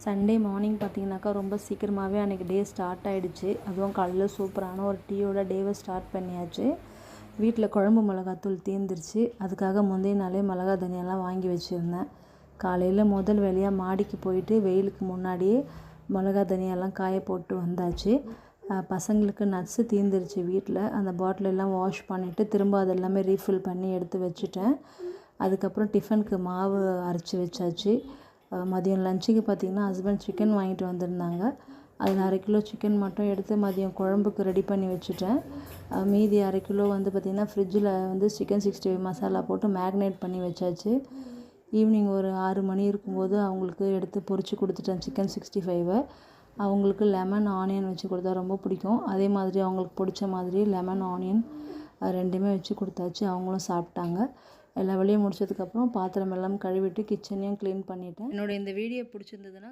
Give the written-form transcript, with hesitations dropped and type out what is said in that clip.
Sunday morning பார்த்திங்கனாக்கா ரொம்ப சீக்கிரமாகவே அன்றைக்கி டே ஸ்டார்ட் ஆகிடுச்சு. அதுவும் காலையில் சூப்பரான ஒரு டீயோட டேவை ஸ்டார்ட் பண்ணியாச்சு. வீட்டில் குழம்பு மிளகாத்தூள் தீர்ந்துருச்சு. அதுக்காக முந்தைய நாளே மிளகா தனியாலாம் வாங்கி வச்சுருந்தேன். காலையில் முதல் வேலையாக மாடிக்கு போயிட்டு வெயிலுக்கு முன்னாடியே மிளகா தனியாலாம் காய போட்டு வந்தாச்சு. பசங்களுக்கு நட்ஸு தீர்ந்துருச்சு வீட்டில். அந்த பாட்டிலெல்லாம் வாஷ் பண்ணிவிட்டு திரும்ப அதெல்லாமே ரீஃபில் பண்ணி எடுத்து வச்சுட்டேன். அதுக்கப்புறம் டிஃபனுக்கு மாவு அரைச்சி வச்சாச்சு. மதியம் லஞ்சுக்கு பார்த்திங்கன்னா ஹஸ்பண்ட் சிக்கன் வாங்கிட்டு வந்திருந்தாங்க. அதில் 1/2 கிலோ சிக்கன் மட்டும் எடுத்து மதியம் குழம்புக்கு ரெடி பண்ணி வச்சுட்டேன். மீதி 1/2 கிலோ வந்து பார்த்திங்கன்னா ஃப்ரிட்ஜில் வந்து சிக்கன் 65 மசாலா போட்டு மேக்னேட் பண்ணி வச்சாச்சு. ஈவினிங் ஒரு 6 மணி இருக்கும்போது அவங்களுக்கு எடுத்து பொரித்து கொடுத்துட்டேன் சிக்கன் 65. அவங்களுக்கு லெமன் ஆனியன் வச்சு கொடுத்தா ரொம்ப பிடிக்கும். அதே மாதிரி அவங்களுக்கு பிடிச்ச மாதிரி லெமன் ஆனியன் ரெண்டுமே வச்சு கொடுத்தாச்சு. அவங்களும் சாப்பிட்டாங்க. எல்லா வேலையும் முடிச்சதுக்கப்புறம் பாத்திரம் எல்லாம் கழுவிட்டு கிச்சனையும் க்ளீன் பண்ணிட்டேன். என்னோட இந்த வீடியோ பிடிச்சிருந்ததுன்னா